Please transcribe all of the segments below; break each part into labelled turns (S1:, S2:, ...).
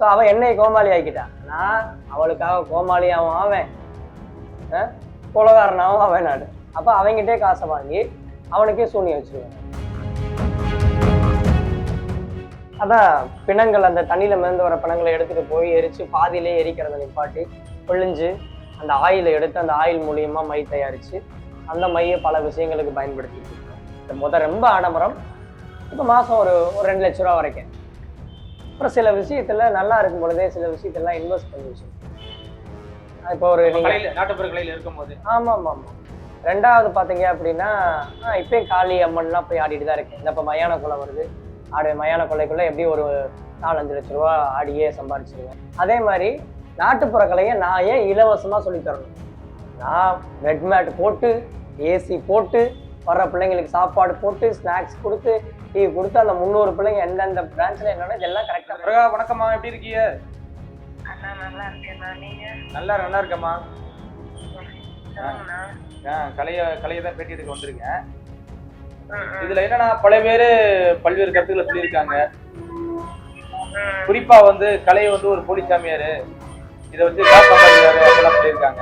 S1: So அவன் என்னை கோமாளி ஆக்கிட்டான். நான் அவளுக்காக கோமாளியாகவும் ஆவேன், கொலகாரனாகவும் அவன். நான் அப்போ அவங்ககிட்டே காசை வாங்கி அவனுக்கே சூனியம் வச்சிருவேன். அதான் பிணங்கள், அந்த தண்ணியில மிதந்து வர பிணங்களை எடுத்துட்டு போய் எரிச்சு பாதியிலே எரிக்கிறத நிப்பாட்டி பொழிஞ்சு அந்த ஆயிலை எடுத்து அந்த ஆயில் மூலியமா மை தயாரிச்சு அந்த மையை பல விஷயங்களுக்கு பயன்படுத்திட்டு இருக்கோம். இந்த ரொம்ப ஆடம்பரம். இப்போ மாசம் ஒரு 2 லட்ச ரூபா வரைக்கும். அப்புறம் சில விஷயத்துல நல்லா இருக்கும் பொழுதே சில விஷயத்தெல்லாம் இன்வெஸ்ட் பண்ணி வச்சிருக்கோம். இப்போ ஒரு
S2: நாட்டுப்புற கலையில இருக்கும்போது
S1: ஆமா ஆமா ஆமா. ரெண்டாவது பாத்தீங்க அப்படின்னா இப்பயும் காளி அம்மன்லாம் போய் ஆடிட்டு தான் இருக்கேன். இந்த இப்போ மயான கொலை வருது, மயான கொள்ளைக்குள்ள எப்படி ஒரு 4-5 லட்ச ரூபா ஆடியே சம்பாதிச்சிருவேன். அதே மாதிரி நாட்டுப்புற கலையை நான் ஏன் இலவசமா சொல்லி தரணும்? நான் பெட் மேட் போட்டு ஏசி போட்டு வர்ற பிள்ளைங்களுக்கு சாப்பாடு போட்டு ஸ்நாக்ஸ் கொடுத்து டீ கொடுத்து அந்த 300 பிள்ளைங்க எந்தெந்த பிரான்ச்ல என்னன்னா இதெல்லாம் கரெக்டா.
S2: பிரகா வணக்கம்மா, எப்படி இருக்கீங்க? நல்லா இருக்கேம்மா. கலையை தான் பேட்டி எடுக்க வந்திருக்கேன். இதுல என்னன்னா பல பேரு பல்வேறு கருத்துக்களை சொல்லியிருக்காங்க. குறிப்பா வந்து கலையை வந்து ஒரு போலி சாமியாரு, இதை வச்சு காப்பாற்றாரு அப்படிலாம் சொல்லியிருக்காங்க.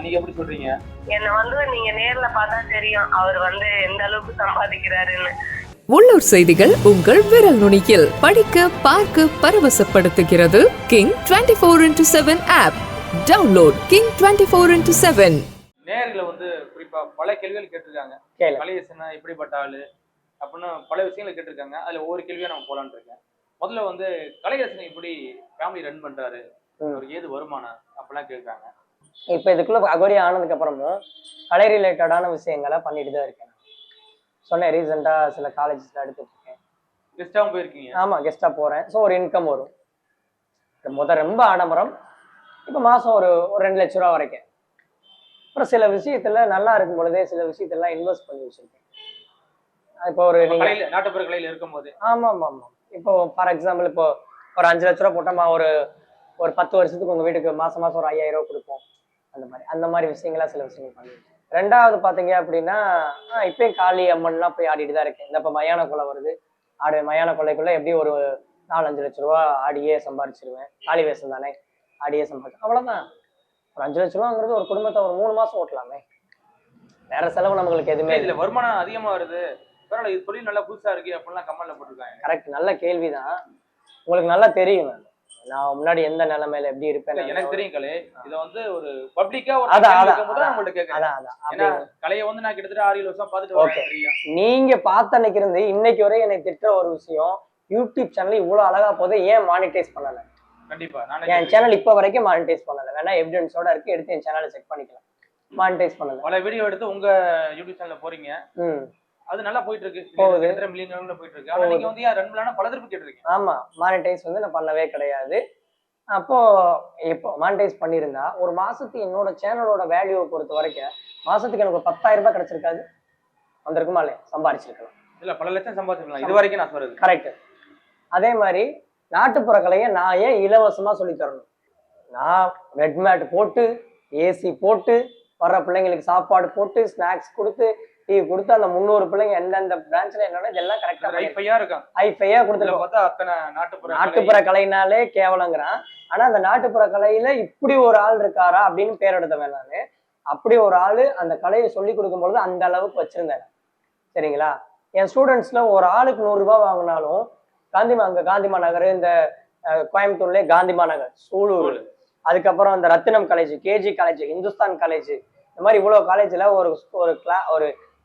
S2: நீங்க எப்படி சொல்றீங்க?
S3: என்ன வந்து நீங்க நேர்ல பார்த்தா தெரியும் அவர் வந்து எந்த அளவுக்கு சம்பாதிக்கிறாருன்னு.
S4: உள்ளூர் செய்திகள் உங்கள் விரல் நுனியில் படிக்க பார்க்க பரவசப்படுத்துகிறது King 24x7 app. Download King 24x7.
S2: நேர்ல வந்து குறிப்பா பல கேள்விகள் கேட்டிருக்காங்க. கலையரசனா எப்படிப்பட்ட ஆளு அப்படின்னு பல விஷயங்கள் கேட்டிருக்காங்க. அதுல ஒவ்வொரு கேள்வியா நம்ம போலான்னு இருக்கேன். முதல்ல வந்து கலையரசனை எப்படி ஃபேமிலி ரன் பண்றாரு, அவருக்கு ஏது வருமானம் அப்படிலாம் கேட்குறாங்க.
S1: இப்போ இதுக்குள்ள அகோரி ஆனதுக்கு அப்புறமும் கலை ரிலேட்டடான விஷயங்களை பண்ணிட்டு தான் இருக்கேன். சொன்னேன், ரீசெண்டா சில காலேஜஸ்ல எடுத்துட்டு இருக்கேன்.
S2: கெஸ்டாவும் போயிருக்கீங்க?
S1: ஆமா, கெஸ்டா போறேன். ஸோ ஒரு இன்கம் வரும். ரொம்ப ஆடம்பரம். இப்போ மாசம் ஒரு 2 லட்ச ரூபா வரைக்கும். அப்புறம் சில விஷயத்துல நல்லா இருக்கும் பொழுதே சில விஷயத்தெல்லாம் இன்வெஸ்ட் பண்ணி வச்சிருக்கேன். இப்போ ஒரு
S2: நாட்டுப்புற கலையில இருக்கும்போது
S1: ஆமா ஆமா ஆமா. இப்போ ஃபார் எக்ஸாம்பிள் இப்போ ஒரு 5 லட்ச ரூபா போட்டோமா, ஒரு 10 வருஷத்துக்கு உங்க வீட்டுக்கு மாசம் ஒரு 5000 ரூபா கொடுப்போம். அந்த மாதிரி விஷயங்களா சில விஷயங்கள் பண்ணுவேன். ரெண்டாவது பாத்தீங்க அப்படின்னா இப்பயும் காளி அம்மன்லாம் போய் ஆடிட்டு தான் இருக்கேன். இந்த இப்போ மயான கொலை வருது, மயான கொள்ளைக்குள்ள எப்படி ஒரு 4-5 லட்ச ரூபா ஆடியே சம்பாதிச்சிருவேன். காளி வேஷம் தானே, ஆடியே சம்பாதிச்சு அவ்வளவுதான். ஒரு 5 லட்ச ரூபாங்கிறது ஒரு குடும்பத்தை ஒரு 3 மாசம் ஓட்டலாமே. வேற செலவு நம்மளுக்கு எதுவுமே
S2: இல்ல. வருமானம் அதிகமா வருது, இது தொழில் நல்லா புதுசா இருக்கு அப்படிலாம் கமெண்ட்ல போட்டிருக்காங்க.
S1: கரெக்ட், நல்ல கேள்விதான். உங்களுக்கு நல்லா தெரியும் நான் முன்னாடி எந்த நிலைமையில எப்படி இருப்பேன்.
S2: எனக்கு தெரியும் கலை. இத வந்து ஒரு பப்ளிக்கா கலையை வந்து நான் கிட்டத்தட்ட 6-7 வருஷம் பார்த்துட்டு வரேன்.
S1: நீங்க பார்த்த அன்னைக்கு இருந்து இன்னைக்கு வரை என்னை திட்டுற ஒரு விஷயம், யூடியூப் சேனல் இவ்வளவு அழகா போது ஏன் மானிட்டைஸ் பண்ணல?
S2: கண்டிப்பா
S1: என் சேனல் இப்ப வரைக்கும் மானிட்டைஸ் பண்ணல. வேணா எவிடன்ஸோட இருக்கு, எடுத்து என் சேனலை செக் பண்ணிக்கலாம். மானிட்டைஸ் பண்ணல.
S2: பல வீடியோ எடுத்து உங்க யூடியூப் சேனல்ல போறீங்க, அது நல்லா போயிட்டு இருக்கு, மில்லியன் போயிட்டு இருக்கு. ஆனா நீங்க வந்து ரன் பண்ணா பல திருப்பி கேட்டிருக்கீங்க.
S1: ஆமா, மானிட்டைஸ் வந்து நான் பண்ணவே கிடையாது. அப்போ இப்போ மானிட்டைஸ் பண்ணியிருந்தா ஒரு மாசத்துக்கு என்னோட சேனலோட வேல்யூவை பொறுத்த வரைக்கும் மாசத்துக்கு எனக்கு 10,000 ரூபாய் கிடைச்சிருக்காது, வந்திருக்குமா இல்லையா? சம்பாதிச்சிருக்கலாம்.
S2: இல்ல, பல லட்சம் சம்பாதிச்சிருக்கலாம் இது வரைக்கும் நான் சொல்றது.
S1: கரெக்ட். அதே மாதிரி நாட்டுப்புற கலையை நான் ஏன் இலவசமா சொல்லி தரணும்? நான் பெட் மேட் போட்டு ஏசி போட்டு வர்ற பிள்ளைங்களுக்கு சாப்பாடு போட்டு ஸ்நாக்ஸ் கொடுத்து டீ கொடுத்து அந்த 300 பிள்ளைங்க எந்தெந்த பிரான்ச்ல என்னன்னா இதெல்லாம் கரெக்டா ஐஃபையா கொடுத்துட்டு நாட்டுப்புற கலைனாலே கேவலங்கிறான். ஆனா அந்த நாட்டுப்புற கலையில இப்படி ஒரு ஆள் இருக்காரா அப்படின்னு பேர் எடுத்தவன் நானு. அப்படி ஒரு ஆளு அந்த கலையை சொல்லி கொடுக்கும் பொழுது அந்த அளவுக்கு வச்சிருந்தேன். சரிங்களா? என் ஸ்டூடெண்ட்ஸ்ல ஒரு ஆளுக்கு 100 ரூபாய் வாங்கினாலும் காந்திமா நகர், இந்த கோயம்புத்தூர்லயே காந்திமா நகர், சூலூர், அதுக்கப்புறம் அந்த Rathinam college, KG college, Hindustan college, இந்த மாதிரி இவ்வளவு காலேஜ்ல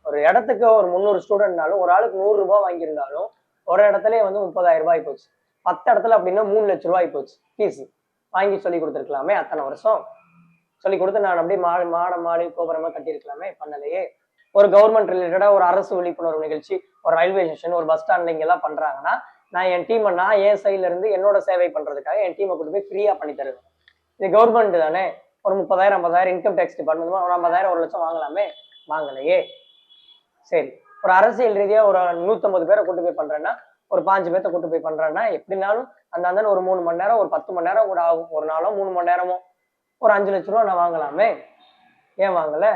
S1: ஒரு இடத்துக்கு ஒரு 300 ஸ்டூடெண்ட்னாலும் ஒரு ஆளுக்கு 100 ரூபாய் வாங்கியிருந்தாலும் ஒரு இடத்துல வந்து 30,000 ரூபாய் போச்சு. 10 இடத்துல அப்படின்னா 3 லட்ச ரூபாய் போச்சு ஃபீஸ். வாங்கி சொல்லி கொடுத்துருக்கலாமே, அத்தனை வருஷம் சொல்லி கொடுத்து நான் அப்படியே மாடி கோபுரமா கட்டியிருக்கலாமே, பண்ணலையே. ஒரு கவர்மெண்ட் ரிலேட்டடா ஒரு அரசு விழிப்புணர்வு நிகழ்ச்சி, ஒரு ரயில்வே ஸ்டேஷன், ஒரு பஸ் ஸ்டாண்ட்ல இங்கெல்லாம் பண்றாங்கன்னா நான் என் டீமை என் சைட்ல இருந்து என்னோட சேவை பண்றதுக்காக என் டீமை கொண்டு போய் ஃப்ரீயா பண்ணி தருவேன். இது கவர்மெண்ட் தானே, ஒரு 30,000 50,000 இன்கம் டேக்ஸ் டிபார்ட்மெண்ட் ஒரு 50,000 1 லட்சம் வாங்கலாமே, வாங்கலையே. சரி, ஒரு அரசியல் ரீதியா ஒரு 150 பேரை கூட்டு போய் பண்றேன்னா, ஒரு 5 பேர்த்த கூட்டு போய் பண்றேன்னா எப்படினாலும் அந்த ஒரு 3 மணி நேரம், ஒரு 10 மணி நேரம் கூட ஆகும். ஒரு நாளோ 3 மணி நேரமோ ஒரு 5 லட்ச ரூபா நான் வாங்கலாமே, ஏன் வாங்கல?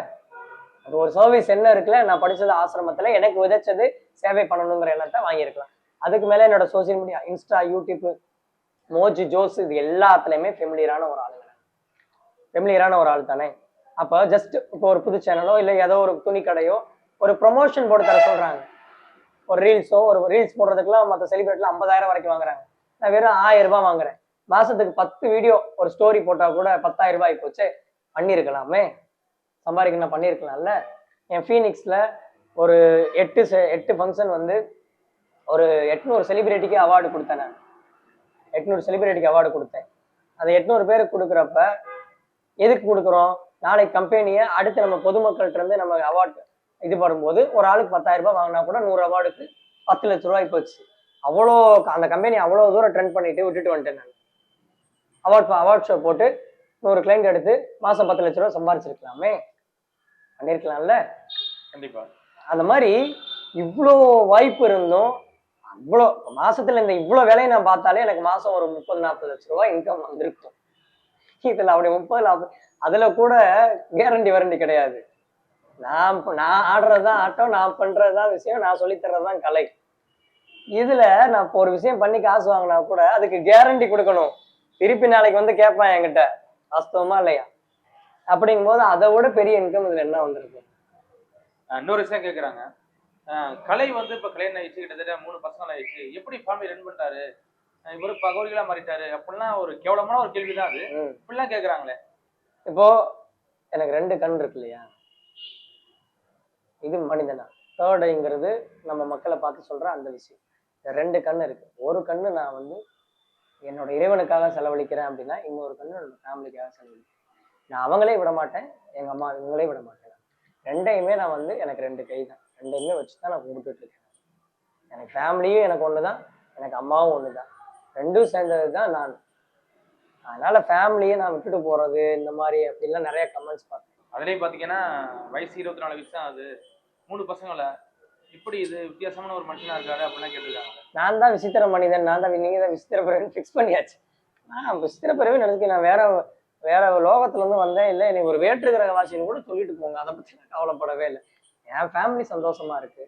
S1: அது ஒரு சர்வீஸ் என்ன இருக்குல்ல, நான் படிச்சது ஆசிரமத்துல எனக்கு விதைச்சது சேவை பண்ணணுங்கிற எண்ணத்தை வாங்கியிருக்கலாம். அதுக்கு மேல என்னோட social media, Insta, YouTube Moj Josh இது எல்லாத்துலேயுமே ஃபெமிலியரான ஒரு ஆளுங்க, ஃபெமிலியரான ஒரு ஆள் தானே. அப்போ ஜஸ்ட் இப்போ ஒரு புது சேனலோ இல்லை ஏதோ ஒரு துணி கடையோ ஒரு ப்ரொமோஷன் போட்டு தர சொல்கிறாங்க, ஒரு ரீல்ஸோ ஒரு ரீல்ஸ் போடுறதுக்குலாம் மற்ற செலிபிரிட்டிலாம் 50,000 வரைக்கும் வாங்குறாங்க. நான் வெறும் 1000 ரூபாய் வாங்குறேன். மாதத்துக்கு 10 வீடியோ ஒரு ஸ்டோரி போட்டால் கூட 10,000 ரூபாய் போச்சு. பண்ணியிருக்கலாமே, சம்பாதிக்கணும், பண்ணியிருக்கலாம்ல. என் ஃபீனிக்ஸில் ஒரு 8 ஃபங்க்ஷன் வந்து ஒரு 800 செலிபிரிட்டிக்கு அவார்டு கொடுத்தேன். நான் 800 செலிபிரிட்டிக்கு அவார்டு கொடுத்தேன். அது 800 பேருக்கு கொடுக்குறப்ப எதுக்கு கொடுக்குறோம்? நாளைக்கு கம்பெனியை அடுத்து நம்ம பொதுமக்கள்கிட்ட இருந்து நம்ம அவார்டு இது பண்ணும்போது ஒரு ஆளுக்கு 10,000 ரூபாய் வாங்கினா கூட 100 அவார்டுக்கு 10 லட்ச ரூபாய் போச்சு. அவ்வளோ அந்த கம்பெனி அவ்வளோ தூரம் ட்ரெண்ட் பண்ணிட்டு விட்டுட்டு வந்துட்டேன். நான் அவார்ட் ஷோ போட்டு 100 கிளைண்ட் எடுத்து மாதம் 10 லட்ச ரூபா சம்பாதிச்சிருக்கலாமே, பண்ணியிருக்கலாம்ல.
S2: கண்டிப்பா
S1: அந்த மாதிரி இவ்வளோ வாய்ப்பு இருந்தும் அவ்வளோ மாசத்துல இந்த இவ்வளோ வேலையை நான் பார்த்தாலே எனக்கு மாதம் ஒரு 30-40 லட்ச ரூபாய் இன்கம் வந்திருக்கும். இதில் அப்படி 30-40 அதில் கூட கேரண்டி வாரண்டி கிடையாது. நான் ஆடுறதுதான் ஆட்டம், நான் பண்றதுதான் விஷயம், நான் சொல்லித்தர்றதுதான் கலை. இதுல நான் இப்போ ஒரு விஷயம் பண்ணி காசு வாங்கினா கூட அதுக்கு கேரண்டி கொடுக்கணும். திருப்பி நாளைக்கு வந்து கேட்பான் என்கிட்ட, வாஸ்தவமா இல்லையா? அப்படிங்கும் போது அதை விட பெரிய இன்கம் இதுல என்ன வந்திருக்கு?
S2: இன்னொரு விஷயம் கேட்குறாங்க, கலை வந்து இப்போ கல்யாணம் ஆயிடுச்சு, கிட்டத்தட்ட 3 பசங்கள் ஆயிடுச்சு, எப்படி ஃபேமிலி ரன் பண்ணிட்டாரு, இவரு பகவதிகளா மாறிட்டாரு அப்படிலாம் ஒரு கேவலமான ஒரு கேள்விதான் அது. இப்படிலாம் கேட்குறாங்களே.
S1: இப்போ எனக்கு 2 கண் இருக்கு இல்லையா, இது மனிதனா. தேர்ட் ஐங்கிறது நம்ம மக்களை பார்த்து சொல்ற அந்த விஷயம். 2 கண் இருக்கு. ஒரு கண்ணு நான் வந்து என்னோட இறைவனுக்காக செலவழிக்கிறேன் அப்படின்னா, இன்னொரு கண்ணு என்னோட ஃபேமிலிக்காக செலவழிக்கிறேன். நான் அவங்களே விட மாட்டேன், எங்க அம்மா இவங்களே விட மாட்டேன். ரெண்டையுமே நான் வந்து எனக்கு 2 கை தான், ரெண்டையுமே வச்சுதான் நான் கும்பிட்டுட்டு இருக்கேன். எனக்கு ஃபேமிலியும் எனக்கு ஒண்ணுதான், எனக்கு அம்மாவும் ஒண்ணுதான், ரெண்டும் சேர்ந்தது தான் நான். அதனால ஃபேமிலியை நான் விட்டுட்டு போறது இந்த மாதிரி அப்படின்லாம் நிறைய கமெண்ட்ஸ் பார்த்தேன்.
S2: அதுலேயும் பார்த்தீங்கன்னா வயசு 24 வயசு தான், அது 3 பசங்களை இப்படி இது வித்தியாசமான ஒரு மனுஷனா இருக்காரு அப்படின்னா கேட்டிருக்காங்க.
S1: நான் தான் விசித்திர மனிதன், நான் தான், நீங்க தான் விசித்திர பிறவி ஃபிக்ஸ் பண்ணியாச்சு. நான் விசித்திர பிறவி நினைச்சு நான் வேற லோகத்துல இருந்து வந்தேன். இல்லை நீ ஒரு வேற்று கிரக வாசின்னு கூட சொல்லிட்டு போங்க, அதை பத்தி நான் கவலைப்படவே இல்லை. என் ஃபேமிலி சந்தோஷமா இருக்கு.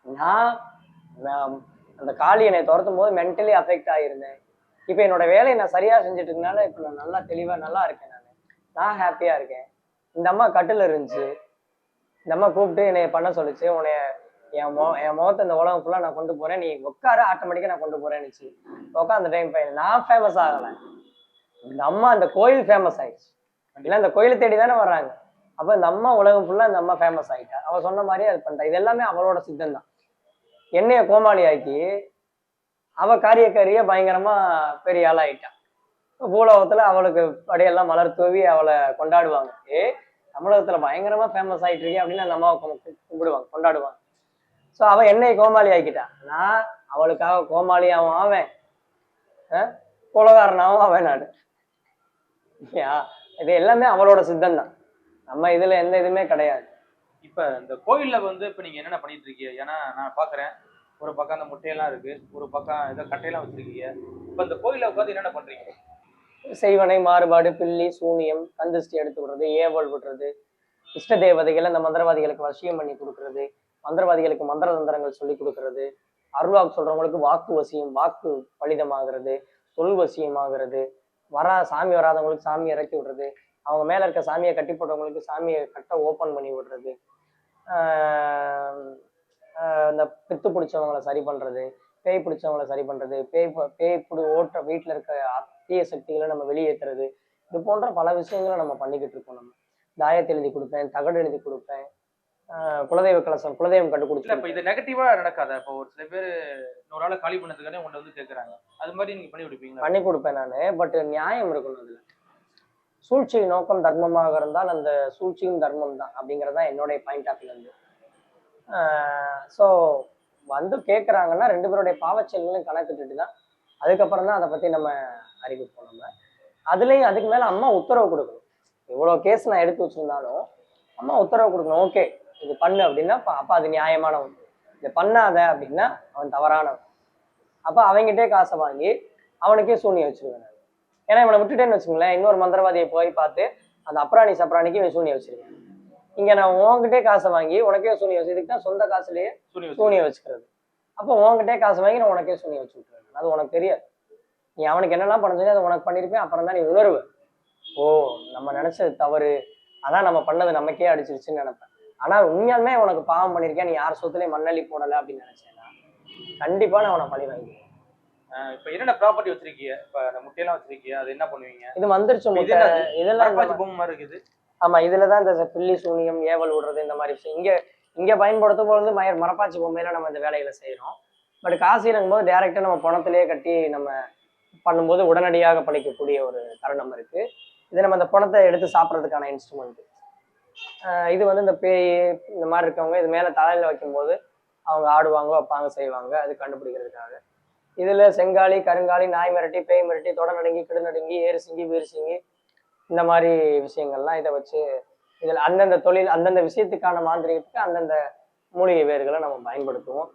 S1: நான் அந்த காளி என்னை துரத்தும் போது மென்டலி அஃபெக்ட் ஆகியிருந்தேன். இப்போ என்னோட வேலையை நான் சரியா செஞ்சுட்டு இருக்கனால இப்போ நான் நல்லா தெளிவா நல்லா இருக்கேன். நான் ஹாப்பியா இருக்கேன். இந்த அம்மா கட்டில் இருந்துச்சு, இந்த அம்மா கூப்பிட்டு என்னை பண்ண சொல்லிச்சு, உன்னைய என் முகத்தை இந்த உலகம் ஃபுல்லா நான் கொண்டு போறேன், நீ உட்கார ஆட்டோமேட்டிக்கா நான் கொண்டு போறேன்னு உட்காந்த டைம் பையன் நான் ஃபேமஸ் ஆகலை, இந்த அம்மா அந்த கோயில் ஃபேமஸ் ஆயிடுச்சு. இல்லை இந்த கோயிலை தேடி தானே வர்றாங்க. அப்போ இந்த அம்மா உலகம் ஃபுல்லா இந்த அம்மா ஃபேமஸ் ஆகிட்டா. அவ சொன்ன மாதிரியே அது பண்ணிட்டா. இது எல்லாமே அவளோட சித்தம் தான். என்னைய கோமாளி ஆக்கி அவ காரியக்காரிய பயங்கரமா பெரிய ஆளாயிட்டான். பூலோகத்துல அவளுக்கு படையெல்லாம் மலர் தூவி அவளை கொண்டாடுவாங்க. தமிழகத்துல பயங்கரமா ஃபேமஸ் ஆயிட்டு இருக்கேன் அப்படின்னு அந்த அம்மாவை கும்பிடுவாங்க, கொண்டாடுவாங்க. ஸோ அவன் என்னை கோமாளி ஆக்கிட்டான். நான் அவளுக்காக கோமாளியாவும் ஆவேன், குலகாரனாவும் ஆவேன். நான் இது எல்லாமே அவளோட சித்தம் தான். நம்ம இதுல எந்த இதுவுமே கிடையாது.
S2: இப்ப இந்த கோயில்ல வந்து இப்ப நீங்க என்னென்ன பண்ணிட்டு இருக்கீங்க? ஏன்னா நான் பாக்குறேன், ஒரு பக்கம் அந்த முட்டையெல்லாம் இருக்கு, ஒரு பக்கம் ஏதோ கட்டையெல்லாம் வச்சிருக்கீங்க. இப்ப இந்த கோயில்ல உட்காந்து என்னென்ன பண்றீங்க?
S1: செய்வனை, மாறுபாடு, பில்லி, சூனியம், கந்திஷ்டி எடுத்து விடுறது, ஏவல் விடுறது, இஷ்ட தேவதைகளை இந்த மந்திரவாதிகளுக்கு வசியம் பண்ணி கொடுக்கறது, மந்திரவாதிகளுக்கு மந்திர தந்திரங்கள் சொல்லி கொடுக்கறது, அருள்வாக்கு சொல்றவங்களுக்கு வாக்கு வசியம், வாக்கு பலிதமாகிறது, சொல் வசியமாகிறது, சாமி வராதவங்களுக்கு சாமி இறக்கி விடுறது, அவங்க மேல இருக்க சாமியை கட்டி போட்டவங்களுக்கு சாமியை கட்ட ஓப்பன் பண்ணி விடுறது, இந்த பித்து பிடிச்சவங்களை சரி பண்றது, பேய் பிடிச்சவங்களை சரி பண்றது, பேய் ஓட்ட வீட்டுல இருக்க தீய சக்திகளை நம்ம வெளியேற்றுறது, இது போன்ற பல விஷயங்களை நம்ம பண்ணிக்கிட்டு இருக்கோம். நம்ம தாயத்தை எழுதி கொடுப்பேன், தகடு எழுதி கொடுப்பேன், குலதெய்வ கலசம், குலதெய்வம் கண்டுபிடிச்சு.
S2: இப்ப இது நெகட்டிவா நடக்காத? இப்போ ஒரு சில பேர் ஒரு ஆளை காலி பண்ணதுக்கானே உங்களை வந்து கேட்கறாங்க, அது மாதிரி நீங்க பண்ணி கொடுப்பீங்க? பண்ணி கொடுப்பேன் நானு. பட் நியாயம் இருக்கணும் அதுல. சூழ்ச்சி நோக்கம் தர்மமாக இருந்தால் அந்த சூழ்ச்சியும் தர்மம் தான் அப்படிங்கிறதான் என்னுடைய பாயிண்ட் ஆஃப் வியூ. ஸோ வந்து கேட்குறாங்கன்னா 2 பேருடைய பாவச்செயல்களையும் கணக்கிட்டுட்டு தான் அதுக்கப்புறம் தான் அதை பற்றி நம்ம அறிவிப்போம். நம்ம அதுலேயும் அதுக்கு மேலே அம்மா உத்தரவு கொடுக்கணும். இவ்வளோ கேஸ் நான் எடுத்து வச்சுருந்தாலும் அம்மா உத்தரவு கொடுக்கணும். ஓகே இது பண்ணு அப்படின்னா அப்போ அது நியாயமானவன், இதை பண்ணாத அப்படின்னா அவன் தவறானவன். அப்போ அவங்ககிட்டே காசை வாங்கி அவனுக்கே சூனியம் வச்சிருவேன். ஏன்னா இவனை விட்டுட்டேன்னு வச்சுங்களேன், இன்னொரு மந்திரவாதியை போய் பார்த்து அந்த அப்ராணி சப்ராணிக்கு இவன் சூனியம் வச்சிருக்கேன். இங்க நான் உன்கிட்டே காசை வாங்கி உனக்கே சூனியம் வச்சு, இதுக்கு தான் சொந்த காசுலயே சூனியம் வச்சுக்கிறது. அப்போ உன்கிட்டே காசை வாங்கி நான் உனக்கே சூனியம் வச்சு விட்டுறேன். அது உனக்கு தெரியாது.
S1: நீ அவனுக்கு என்னெல்லாம் பண்ண சொல்லி அதை உனக்கு பண்ணியிருப்பேன், அப்புறம் தான் நீ உணர்வு. ஓ, நம்ம நினைச்சது தவறு, அதான் நம்ம பண்ணது நமக்கே அடிச்சிருச்சுன்னு நினைப்பேன். ஆனா உண்மையாலுமே உனக்கு பாவம் பண்ணியிருக்கேன், நீ யார் சொத்துலயும் மண்ணள்ளி போடலை அப்படின்னு நினைச்சேன்னா கண்டிப்பா நான் அவனை பழி வாங்கிடுவேன்.
S2: இப்ப என்னென்ன ப்ராப்பர்ட்டி வச்சிருக்கீங்க? இப்ப அந்த முட்டையெல்லாம் வச்சிருக்கீங்க, அது என்ன பண்ணுவீங்க?
S1: இது மந்திரிச்ச முட்டை, இதெல்லாம்
S2: பொம்மை மாதிரி இருக்குது.
S1: ஆமா, இதுலதான் இந்த பில்லி சூனியம் ஏவல் விடுறது இந்த மாதிரி விஷயம் இங்க பயன்படுத்தும் போது மரப்பாச்சி பொம்மையில நம்ம இந்த வேலைகளை செய்யறோம். பட் காசிலங்கும் போது டைரக்டா நம்ம பணத்திலேயே கட்டி நம்ம பண்ணும்போது உடனடியாக பழிக்கக்கூடிய ஒரு தருணம் இருக்கு. இது நம்ம அந்த பணத்தை எடுத்து சாப்பிட்றதுக்கான இன்ஸ்ட்ருமெண்ட். இது இந்த பேய் இந்த மாதிரி இருக்கவங்க இது மேல தலையில வைக்கும்போது அவங்க ஆடுவாங்க, வைப்பாங்க, செய்வாங்க, அது கண்டுபிடிக்கிறதுக்காக. இதுல செங்காலி, கருங்காலி, நாய் மிரட்டி, பேய் மிரட்டி, தொட நடுங்கி, கிடு நடுங்கி, ஏறு சிங்கி, வீறு சிங்கி, இந்த மாதிரி விஷயங்கள்லாம் இதை வச்சு இதில் அந்தந்த தொழில் அந்தந்த விஷயத்துக்கான மாந்திரிகத்துக்கு அந்தந்த மூலிகை வேர்களை நம்ம பயன்படுத்துவோம்.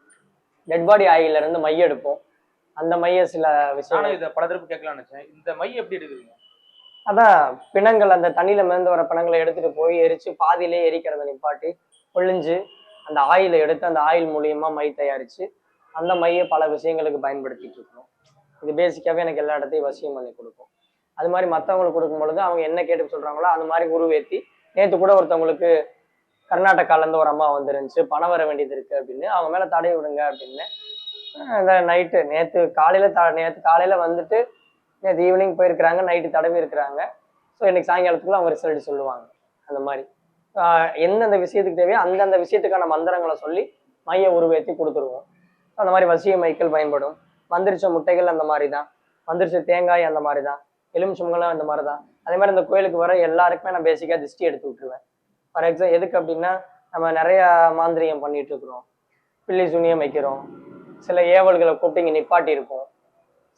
S1: டெட் பாடி ஆயில இருந்து மைய எடுப்போம். அந்த மைய சில விஷயம்
S2: இதை பல தரப்பு கேட்கலாம்னு நினைச்சேன். இந்த மைய எப்படி எடுக்குறீங்க?
S1: அதான் பிணங்கள், அந்த தண்ணியில மிதந்து வர பிணங்களை எடுத்துட்டு போய் எரிச்சு பாதியிலே எரிக்கிறத நிப்பாட்டி ஒழிஞ்சு அந்த ஆயிலை எடுத்து அந்த ஆயில் மூலியமா மை தயாரிச்சு அந்த மையை பல விஷயங்களுக்கு பயன்படுத்திட்டு இருக்கணும். இது பேசிக்காவே எனக்கு எல்லா இடத்தையும் வசியம் பண்ணி கொடுக்கும். அது மாதிரி மற்றவங்களுக்கு கொடுக்கும் பொழுது அவங்க என்ன கேட்டு சொல்றாங்களோ அது மாதிரி உருவேற்றி, நேற்று கூட ஒருத்தவங்களுக்கு கர்நாடகாலேருந்து ஒரு அம்மா வந்துருந்துச்சு, பணம் வர வேண்டியது இருக்கு அப்படின்னு, அவங்க மேல தடை விடுங்க அப்படின்னு. இந்த நைட்டு நேற்று காலையில வந்துட்டு நேற்று ஈவினிங் போயிருக்கிறாங்க, நைட்டு தடவி இருக்கிறாங்க. ஸோ இன்னைக்கு சாயங்காலத்துக்குள்ள அவங்க ரிசல்ட் சொல்லுவாங்க. அந்த மாதிரி எந்தெந்த விஷயத்துக்கு தேவையோ அந்தந்த விஷயத்துக்கான மந்திரங்களை சொல்லி மைய உருவேற்றி கொடுத்துருவோம். அந்த மாதிரி வசிய மைக்கள் பயன்படும். மந்திரிச்ச முட்டைகள் அந்த மாதிரி தான், மந்திரிச்ச தேங்காய் அந்த மாதிரி தான், எலுமிச்சம்பழம் அந்த மாதிரி தான். அதே மாதிரி இந்த கோயிலுக்கு வர எல்லாருக்குமே நான் பேசிக்காக திஷ்டி எடுத்து விட்டுருவேன். ஃபார் எக்ஸாம்பிள் எதுக்கு அப்படின்னா, நம்ம நிறைய மாந்திரியம் பண்ணிட்டு இருக்கிறோம், பில்லி சூனியம் வைக்கிறோம், சில ஏவல்களை கூப்பிட்டு இங்கே நிப்பாட்டியிருப்போம்,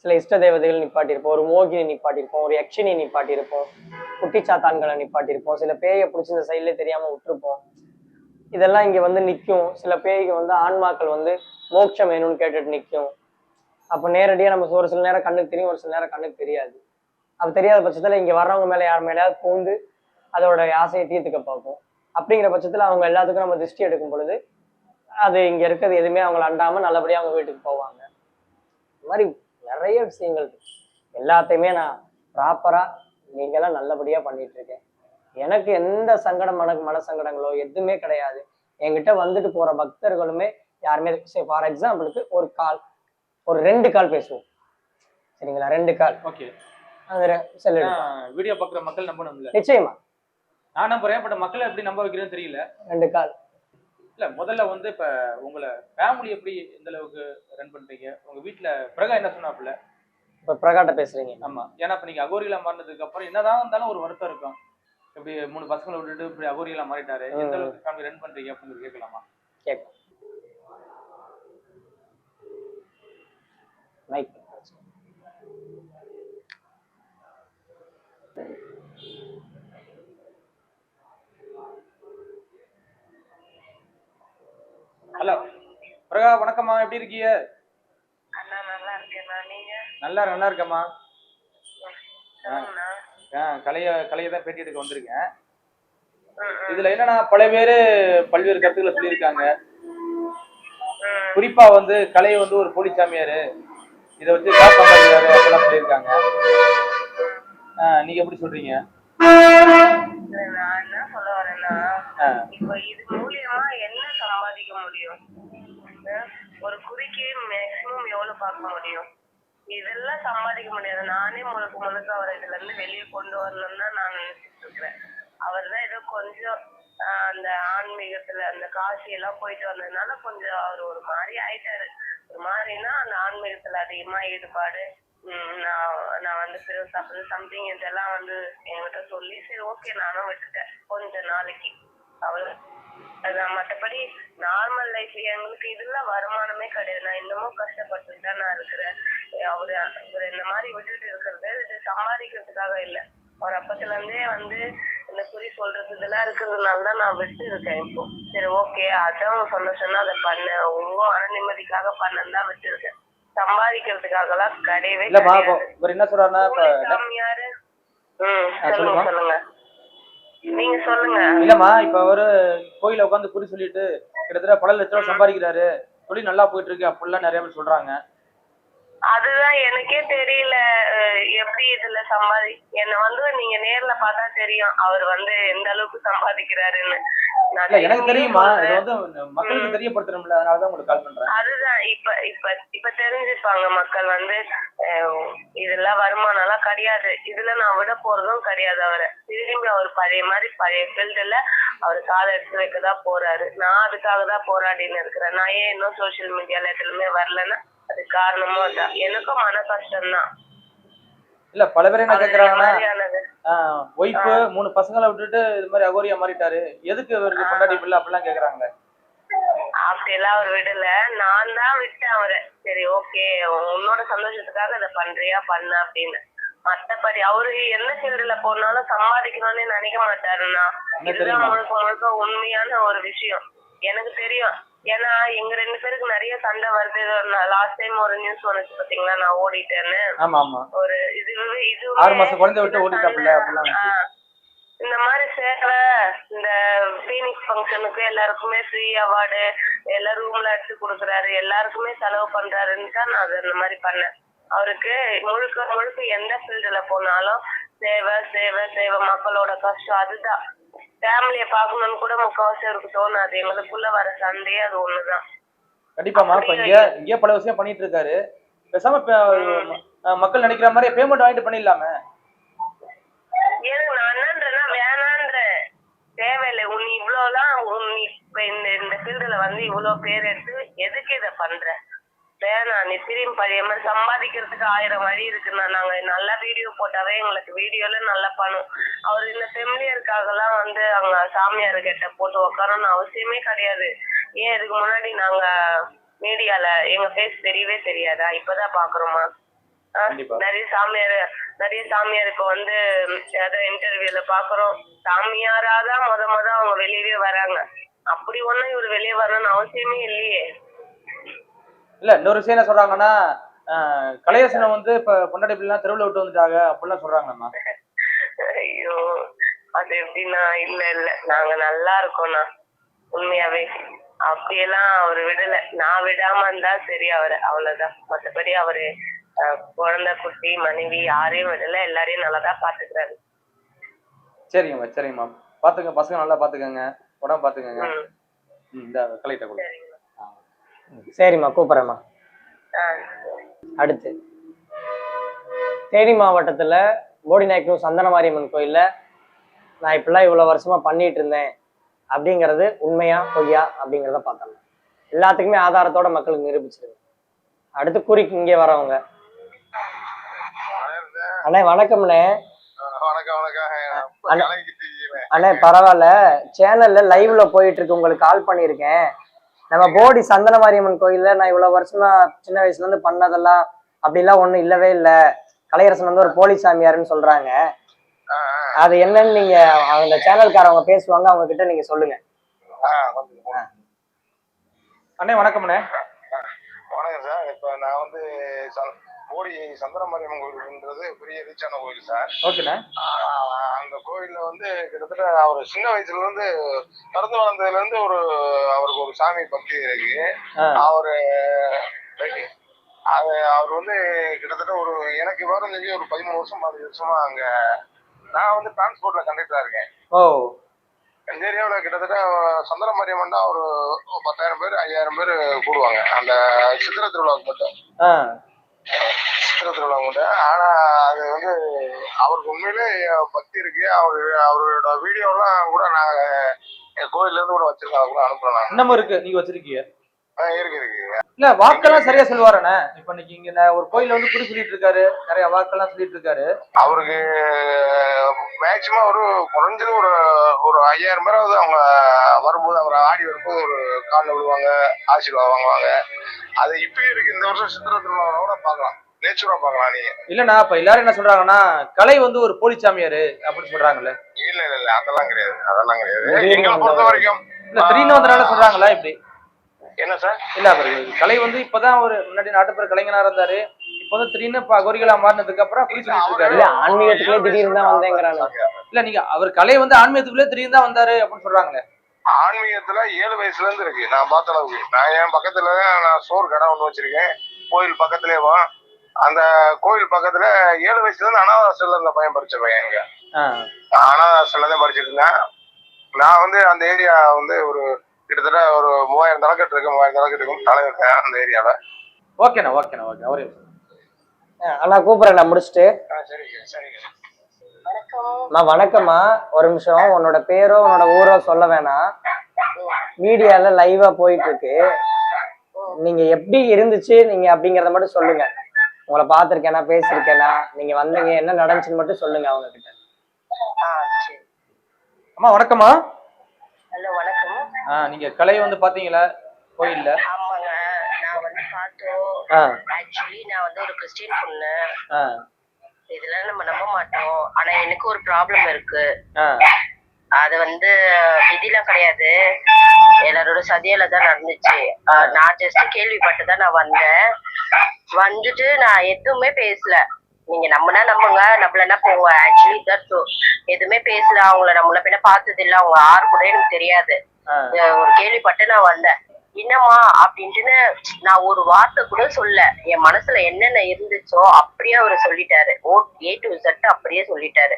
S1: சில இஷ்ட தேவதைகள் நிப்பாட்டியிருப்போம், ஒரு மோகினி நிப்பாட்டியிருப்போம், ஒரு யக்ஷினி நிப்பாட்டியிருப்போம், குட்டிச்சாத்தான்களை நிப்பாட்டியிருப்போம், சில பேயை பிடிச்சி இந்த சைட்லேயே தெரியாமல் விட்டுருப்போம். இதெல்லாம் இங்கே நிற்கும். சில பேய்க்கு ஆன்மாக்கள் மோட்சம் வேணும்னு கேட்டுட்டு நிற்கும். அப்போ நேரடியாக நம்ம ஒரு சில நேரம் கண்ணுக்கு தெரியும், ஒரு சில நேரம் கண்ணுக்கு தெரியாது. அப்போ தெரியாத பட்சத்தில் இங்கே வர்றவங்க மேலே யார் மேலேயாவது பூந்து அதோட ஆசையை தீர்த்துக்க பார்ப்போம். அப்படிங்கிற பட்சத்தில் அவங்க எல்லாத்துக்கும் நம்ம திருஷ்டி எடுக்கும் பொழுது அது இங்கே இருக்கிறது எதுவுமே அவங்களை அண்டாமல் நல்லபடியாக அவங்க வீட்டுக்கு போவாங்க. இந்த மாதிரி நிறைய விஷயங்கள் இருக்கு. எல்லாத்தையுமே நான் ப்ராப்பராக நீங்களாம் நல்லபடியாக பண்ணிட்டு இருக்கேன். எனக்கு எந்த சங்கடம், மன சங்கடங்களோ எதுவுமே கிடையாது. என்கிட்ட வந்துட்டு போகிற பக்தர்களுமே யாருமே, ஃபார் எக்ஸாம்பிளுக்கு ஒரு 2 கால் பேசுவோம், சரிங்களா? 2 கால்.
S2: ஓகே.
S1: செல்
S2: வீடியோ பார்க்குற மக்கள் நம்பணும் இல்லை?
S1: நிச்சயமா
S2: நான் நம்புறேன். பட் மக்களை எப்படி நம்ப வைக்கிறேன்னு தெரியல.
S1: 2 கால்
S2: இல்ல, முதல்ல இப்ப உங்களை ஃபேமிலி எப்படி எந்த அளவுக்கு ரன் பண்றீங்க? உங்க வீட்டுல பிரகா என்ன சொன்னாப்புல?
S1: இப்ப பிரகாட்ட பேசுறீங்க?
S2: ஆமா. ஏன்னா இப்ப நீங்க அகோரியில மாறினதுக்கு அப்புறம் என்னதான் இருந்தாலும் ஒரு வருத்தம் இருக்கும். இப்படி 3 பசங்களை விட்டுட்டு இப்படி அகோரியில மாறிட்டாரு, எந்த அளவுக்கு ஃபேமிலி ரன் பண்றீங்க அப்படின்னு கேட்கலாமா?
S1: கேட்கலாம். மைக்.
S2: ஹலோ பிரகா, வணக்கம்மா, எப்படி இருக்கீங்க?
S3: அண்ணா நல்லா இருக்கேண்ணா, நீங்க?
S2: நல்லா இருக்கம்மா.
S3: சொல்லுங்கண்ணா.
S2: கலையை தான் பேட்டி எடுக்க வந்திருக்கேன். இதுல என்னன்னா பல பேரு பல்வேறு கருத்துக்களை சொல்லியிருக்காங்க. குறிப்பா கலையை ஒரு போலிச்சாமியாரு, இதை வச்சு காசு சம்பாதிக்கிறாரு அப்படிலாம் சொல்லியிருக்காங்க. நீங்க எப்படி சொல்றீங்க?
S3: நான் என்ன சொல்ல வரேன்னா, இப்ப இது மூலியமா என்ன சம்பாதிக்க முடியும்? ஒரு குறிக்கு மேக்சிமம் எவ்வளவு பார்க்க முடியும்? இதெல்லாம் சம்பாதிக்க முடியாது. நானே முழுக்க அவரை இதுல இருந்து வெளியே கொண்டு வரணும்னு தான் நான் நினைச்சிட்டு இருக்கிறேன். அவர் தான் ஏதோ கொஞ்சம் அந்த ஆன்மீகத்துல அந்த காசி எல்லாம் போயிட்டு வந்ததுனால கொஞ்சம் அவர் ஒரு மாதிரி ஆயிட்டாரு. ஒரு மாதிரினா அந்த ஆன்மீகத்துல அதிகமா ஈடுபாடு, நான் பிறகு சாப்பிடுறது சம்திங் இதெல்லாம் என்கிட்ட சொல்லி, சரி ஓகே நானும் விட்டுட்டேன் கொஞ்ச நாளைக்கு. அவ்வளவு அதான். மற்றபடி நார்மல் லைஃப் எங்களுக்கு இதெல்லாம் வருமானமே கிடையாது. நான் இன்னமும் கஷ்டப்பட்டுட்டு தான் நான் இருக்கிறேன். அவரு இந்த மாதிரி விட்டுட்டு இருக்கிறது இது சம்பாதிக்கிறதுக்காக இல்லை. அவர் அப்பத்துல இருந்தே இந்த குறி சொல்றது இதெல்லாம் இருக்கிறதுனால தான் நான் விட்டு இருக்கேன். இப்போ சரி ஓகே அதான் சொன்னா அதை பண்ண உங்க மன நிம்மதிக்காக பண்ணதான் தான் விட்டு இருக்கேன். சம்பாதிக்கிறதுக்காக எல்லாம் கிடையவே
S2: என்ன சொல்றாருன்னா,
S3: யாரு? சொல்லுங்க நீங்க சொல்லுங்க.
S2: இல்லம்மா, இப்ப அவரு கோயில உட்காந்து குறி சொல்லிட்டு கிட்டத்தட்ட பல லட்சம் ரூபாய் சம்பாதிக்கிறாரு, தொழில் நல்லா போயிட்டு இருக்கு அப்படிலாம் நிறைய பேர் சொல்றாங்க.
S3: அதுதான் எனக்கே தெரியல எப்படி இதுல என்ன நீங்க நேர்ல பார்த்தா தெரியும் அவர் எந்த அளவுக்கு சம்பாதிக்கிறாருன்னு.
S2: எனக்கு தெரியுமா, இது வந்து மக்களுக்கு தெரியப்படுத்தணும்ல, அதனாலதான் உங்களுக்கு கால் பண்றேன்.
S3: அதுதான் இப்ப இப்ப இப்ப தெரிஞ்சுப்பாங்க மக்கள் இதெல்லாம் வருமானம் எல்லாம் கிடையாது, இதுல நான் விட போறதும் கிடையாது. அவரை திரும்பி அவர் பழைய மாதிரி பழைய ஃபீல்டுல அவர் காலை எடுத்து வைக்கதான் போறாரு. நான் அதுக்காக தான் போராடின்னு இருக்கிறேன். நான் ஏன் இன்னும் சோசியல் மீடியால எதுலுமே வரலன்னா அது காரணமும் அதான். எனக்கும் மன கஷ்டம்தான்.
S2: இல்ல பல பேர் என்ன கேக்குறாங்கன்னா, ஒய்ஃப் 3 பசங்களை விட்டுட்டு இது மாதிரி அகோரியா மாறிட்டாரு, எதுக்கு இவருக்கு பொண்டாட்டி பிள்ளை அப்படிலாம் கேக்குறாங்க.
S3: அப்படியெல்லாம் அவர் விடல, நான் தான் விட்டேன் அவரை. சரி ஓகே உன்னோட சந்தோஷத்துக்காக இதை பண்றியா பண்ண அப்படின்னு. மத்தபடி அவரு என்ன ஃபீல்டுல போனாலும் சம்பாதிக்கணும்னு நினைக்க மாட்டாருன்னா. இதுதான் முழுக்க முழுக்க உண்மையான ஒரு விஷயம் எனக்கு தெரியும். ஏன்னா எங்க 2 பேருக்கு நிறைய சண்டை வருது. லாஸ்ட் டைம் ஒரு நியூஸ் வந்துச்சு பாத்தீங்களா, நான் ஓடிட்டேன்னு. ஒரு இது
S2: 6 மாசம் குழந்தை விட்டு ஓடிட்டாப்ல அப்படிலாம்.
S3: இந்த மாதிரி சேவை இந்த பீனிக்ஸ் ஃபங்க்ஷனுக்கு எல்லாருக்குமே ஃப்ரீ அவார்டு எல்லா ரூம்ல எடுத்து கொடுக்குறாரு, எல்லாருக்குமே செலவு பண்றாருன்னு தான் நான் அது அந்த மாதிரி பண்ணேன். அவருக்கு முழுக்க முழுக்க எந்த ஃபீல்டுல போனாலும் சேவை சேவை சேவை, மக்களோட கஷ்டம். அதுதான் ஃபேமிலியை பார்க்கணும்னு கூட முக்கால்வாசி அவருக்கு தோணாது. எங்களுக்குள்ள வர சண்டையே அது ஒண்ணுதான்.
S2: கண்டிப்பாமா. இப்ப இங்கே பல விஷயம் பண்ணிட்டு இருக்காரு. பேசாம மக்கள் நினைக்கிற மாதிரி பேமெண்ட் வாங்கிட்டு பண்ணிடலாமே.
S3: ஏன்னா நான் என்னன்றேன்னா வேணான்றேன், தேவையில்லை. உன் இவ்வளவுலாம் இப்ப இந்த ஃபீல்டுல இவ்வளவு பேர் எடுத்து எதுக்கு இதை பண்ற? வேணாம், நீ திரும்பி பழைய மாதிரி சம்பாதிக்கிறதுக்கு 1000 வழி இருக்குண்ணா. நாங்க நல்ல வீடியோ போட்டாவே எங்களுக்கு வீடியோல நல்லா பண்ணும். அவர் இந்த ஃபெமிலியருக்காகலாம் அவங்க சாமியார் கிட்ட போட்டு உக்காரணும்னு அவசியமே கிடையாது. ஏன் இதுக்கு முன்னாடி நாங்க மீடியால எங்க ஃபேஸ் தெரியவே தெரியாதா? இப்பதான் பாக்குறோமா? நிறைய சாமியார் இப்ப ஏதாவது இன்டர்வியூல பாக்குறோம், சாமியாராதான் முத அவங்க வெளியவே வராங்க. அப்படி ஒண்ணும் இவர் வெளியே வரணும்னு அவசியமே இல்லையே.
S2: இல்ல இன்னொரு விஷயம் என்ன சொல்றாங்கன்னா, கலையரசனை இப்ப பொண்டாட்டி பிள்ளைலாம் தெருவுல விட்டு வந்துட்டாங்க அப்படிலாம் சொல்றாங்கம்மா.
S3: ஐயோ அது எப்படின்னா, இல்ல இல்ல நாங்க நல்லா இருக்கோம்ண்ணா உண்மையாவே. அப்படியெல்லாம் அவரு விடல, நான் விடாம இருந்தா சரி அவரை, அவ்வளவுதான். மத்தபடி அவரு குழந்தை குட்டி மனைவி யாரையும் விடல, எல்லாரையும் நல்லாதான் பாத்துக்கிறாரு.
S2: சரிங்கம்மா சரிங்கம்மா, பாத்துங்க பசங்க நல்லா பாத்துக்கங்க, உடம்பு பாத்துக்கங்க. இந்த கலைட்ட கூட
S1: சரிம்மா கூப்பிட்றேம்மா. அடுத்து தேனி மாவட்டத்தில் போடிநாயக்கனூர் சந்தனமாரியம்மன் கோயிலில் நான் இப்படிலாம் இவ்வளோ வருஷமா பண்ணிட்டு இருந்தேன் அப்படிங்கிறது உண்மையா பொய்யா அப்படிங்கிறத பார்த்தோம். எல்லாத்துக்குமே ஆதாரத்தோட மக்களுக்கு நிரூபிச்சிருங்க. அடுத்து குறிக்கு இங்கே வரவங்க. அண்ணே வணக்கம்ண்ணே. அண்ணே பரவாயில்ல, சேனல்ல லைவ்ல போயிட்டு இருக்கு, உங்களுக்கு கால் பண்ணியிருக்கேன். நம்ம போடி சந்தனமாரியம்மன் கோயில்ல நான் இவ்வளவு வருஷமா சின்ன வயசுல இருந்து பண்ணதெல்லாம் அப்படிலாம் ஒண்ணும் இல்லவே இல்லை. கலையரசன் ஒரு போலி சாமியாருன்னு சொல்றாங்க. அது என்னன்னு நீங்க அந்த சேனல்காரவங்க பேசுவாங்க, அவங்க கிட்ட நீங்க சொல்லுங்க.
S2: அண்ணே வணக்கம்ண்ணே.
S5: வணக்கம் சார். இப்ப நான் போடி சந்தனமாரியம்மன் கோயில்ன்றது பெரிய ரீச்சான கோயில் சார்.
S2: ஓகேண்ணே.
S5: அந்த கோயில்ல கிட்டத்தட்ட அவர் சின்ன வயசுல இருந்து பிறந்து வளர்ந்ததுல இருந்து அவருக்கு ஒரு சாமி பக்தி இருக்கு. அவரு அவர் கிட்டத்தட்ட எனக்கு விவரம் தெரிஞ்சு ஒரு 13 வருஷம் 15 வருஷமா அங்க நான் டிரான்ஸ்போர்ட்ல கண்டக்டரா இருக்கேன். இந்த ஏரியாவில் கிட்டத்தட்ட சந்தனமாரியம்மன் ஒரு 10,000 பேர் 5,000 பேர் கூடுவாங்க அந்த சித்திரை திருவிழாவுக்கு மட்டும். சித்திரை திருவிழா மட்டும். ஆனா அது அவருக்கு உண்மையிலே பக்தி இருக்கு. அவரோட வீடியோலாம் கூட நாங்க கோயில்ல இருந்து கூட வச்சிருக்கோம், கூட அனுப்புறோம்.
S2: இன்னமும் இருக்கு, நீங்க வச்சிருக்கீங்க?
S5: இருக்கு.
S2: இல்ல வாக்கெல்லாம் சரியா சொல்லுவாருண்ணே. இப்ப இன்னைக்கு இங்க ஒரு கோயில குறி சொல்லிட்டு இருக்காரு, நிறைய வாக்கெல்லாம் சொல்லிட்டு இருக்காரு.
S5: அவருக்கு மேக்சிமம் குறைஞ்சது ஒரு 5,000 பேராவது அவங்க வரும்போது, அவர் ஆடி வரும்போது ஒரு காலில் விடுவாங்க, ஆசீர்வாதம் வாங்குவாங்க. அது இப்பயும் இருக்கு. இந்த வருஷம் சித்திரை திருவிழாவோட பார்க்கலாம், நேச்சுரா பார்க்கலாம் நீங்க.
S2: இல்லண்ணா இப்ப எல்லாரும் என்ன சொல்றாங்கன்னா, கலை ஒரு போலி சாமியாரு அப்படின்னு சொல்றாங்கல்ல?
S5: இல்ல அதெல்லாம் கிடையாது, அதெல்லாம் கிடையாது. எங்களை பொறுத்த வரைக்கும்
S2: இல்ல திடீர்னு வந்தனால சொல்றாங்களா இப்படி?
S5: என்ன சார்?
S2: இல்ல அவரு கலை இப்பதான் ஒரு முன்னாடி நாட்டுப்புற கலைஞனா இருந்தாரு, இப்ப திடீர்னு அகோரிகளா மாறினதுக்கு அப்புறம் அப்படி சொல்லிட்டு இருக்காரு.
S1: ஆன்மீகத்துக்குள்ளே திடீர்னு தான் வந்தேங்கிறாங்க.
S2: இல்ல நீங்க அவர் கலை ஆன்மீகத்துக்குள்ளே திடீர்னு தான் வந்தாரு அப்படின்னு சொல்றாங்களே?
S5: ஆன்மீகத்துல 7 வயசுல இருந்து இருக்கு நான் பார்த்த அளவுக்கு. நான் என் பக்கத்துல நான் சோறு கடை ஒண்ணு வச்சிருக்கேன், கோயில் பக்கத்துலேயே அந்த கோயில் பக்கத்துல 7 வயசுல இருந்து அனாதை ஹாஸ்டல்ல இந்த பையன் படிச்ச பையன். இங்க அனாதை ஹாஸ்டல்ல தான் படிச்சுட்டு இருந்தேன். நான் வந்து அந்த ஏரியா வந்து ஒரு கிட்டத்தட்ட ஒரு 3000 தலைக்கட்டு இருக்கு, 3000 தலைக்கட்டு இருக்கும் தலைவர் அந்த ஏரியால.
S2: ஓகேண்ணா ஓகேண்ணா ஓகே அவரே
S1: அண்ணா கூப்பிடுறேன் நான் முடிச்சுட்டு.
S5: சரிங்க சரிங்க.
S1: வணக்கம்மா. ஒரு நிமிஷம், உன்னோட பேரோ உன்னோட ஊரோ சொல்ல வேணாம், மீடியால லைவா போயிட்டு இருக்கு. நீங்க எப்படி இருந்துச்சு நீங்க அப்படிங்கறத மட்டும் சொல்லுங்க. உங்களை பாத்திருக்கேனா, பேசிருக்கேனா, நீங்க வந்தீங்க, என்ன நடந்துச்சுன்னு மட்டும் சொல்லுங்க அவங்க கிட்ட.
S2: அம்மா வணக்கம்மா.
S3: ஹலோ வணக்கம்.
S2: நீங்க கலை வந்து பாத்தீங்களா கோயில்ல?
S3: ஆமாங்க, நான் வந்து பார்த்தோம். ஆக்சுவலி நான் வந்து ஒரு கிறிஸ்டியன் பொண்ணு. இதெல்லாம் நம்ம நம்ப மாட்டோம். ஆனா எனக்கு ஒரு ப்ராப்ளம் இருக்கு. அது வந்து விதிலாம் கிடையாது, எல்லாரோட சதியால தான் நடந்துச்சு. நான் ஜஸ்ட் கேள்விப்பட்டு தான் நான் வந்தேன். வந்துட்டு நான் எதுவுமே பேசல. நீங்க நம்பினா நம்புங்க, நம்மளனா போங்க. ஆக்சுவலி எதுவுமே பேசல. அவங்கள நம்மள பின்ன பார்த்தது இல்ல, அவங்க யாரு கூட எனக்கு தெரியாது. ஒரு கேள்விப்பட்டு நான் வந்தேன். என்னம்மா அப்படின்ட்டுன்னு நான் ஒரு வார்த்தை கூட சொல்ல. என் மனசுல என்னென்ன இருந்துச்சோ அப்படியே அவரு சொல்லிட்டாரு. A to Z அப்படியே சொல்லிட்டாரு.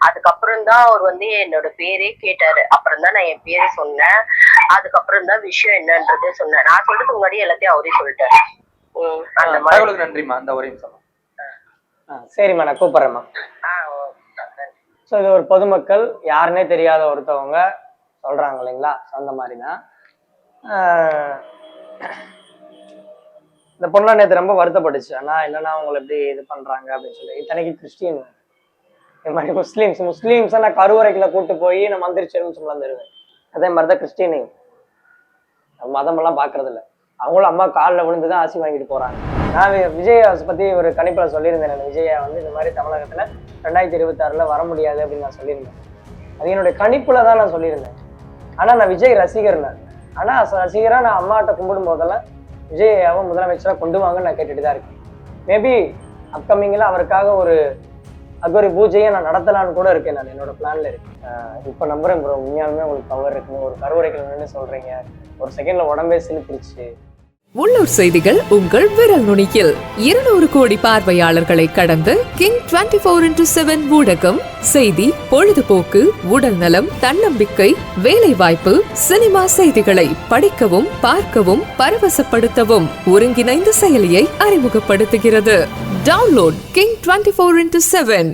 S3: அதுக்கப்புறம் தான் அவர் வந்து என்னோட பேரே கேட்டாரு. அப்புறம் தான் நான் என் பேரை சொன்னேன். அதுக்கப்புறம் தான் விஷயம் என்னன்றது சொன்னேன். நான் சொல்றதுக்கு முன்னாடி எல்லாத்தையும் அவரே சொல்லிட்டாரு. அந்த மாதிரி.
S2: நன்றிம்மா. அந்த ஒரே நிமிஷம்.
S1: சரிம்மா, நான் கூப்பிடுறேம்மா. ஸோ இது ஒரு பொதுமக்கள், யாருன்னே தெரியாத ஒருத்தவங்க சொல்றாங்க இல்லைங்களா, அந்த மாதிரி தான். இந்த பொண்ணு நேற்று ரொம்ப வருத்தப்பட்டுச்சு. ஆனா என்னன்னா அவங்களை எப்படி இது பண்றாங்க அப்படின்னு சொல்லி. இத்தனைக்கு கிறிஸ்டின், இந்த மாதிரி முஸ்லீம்ஸை நான் கருவறைக்குள்ள கூட்டு போய் நான் மந்திரிச்சேன்னு சொல்ல தருவேன். அதே மாதிரிதான் கிறிஸ்டின் மதமெல்லாம் பாக்குறது இல்லை. அவங்களும் அம்மா காலில் விழுந்துதான் ஆசி வாங்கிட்டு போறாங்க. நான் விஜயை பத்தி ஒரு கணிப்புல சொல்லியிருந்தேன். விஜயா வந்து இந்த மாதிரி தமிழகத்துல 2026 வர முடியாது அப்படின்னு நான் சொல்லியிருந்தேன். அது என்னுடைய கணிப்புல தான் நான் சொல்லியிருந்தேன். ஆனா நான் விஜய் ரசிகர்ல, ஆனா ரசிகரா நான் அம்மாட்ட கும்பிடும் போதெல்லாம் விஜயாவும் முதலமைச்சரா கொண்டு வாங்கன்னு நான் கேட்டுட்டு தான் இருக்கேன். மேபி அப்கமிங்ல அவருக்காக ஒரு அகோரி பூஜையை நான் நடத்தலான்னு கூட இருக்கேன். நான் என்னோட பிளான்ல இருக்கேன். இப்போ நம்புறேன் ப்ரோ, உண்மையாலுமே உங்களுக்கு பவர் இருக்குன்னு. ஒரு கருவறைகள் நின்று சொல்றீங்க, ஒரு செகண்ட்ல உடம்பே சிலுத்திருச்சு.
S4: உள்ளூர் செய்திகள் உங்கள் விரல் நுனியில். 200 கோடி பார்வையாளர்களை கடந்து கிங் 24/7 ஊடகம் செய்தி, பொழுதுபோக்கு, உடல் நலம், தன்னம்பிக்கை, வேலை வாய்ப்பு, சினிமா செய்திகளை படிக்கவும் பார்க்கவும் பரவசப்படுத்தவும் ஒருங்கிணைந்த செயலியை அறிமுகப்படுத்துகிறது. Download king 24/7.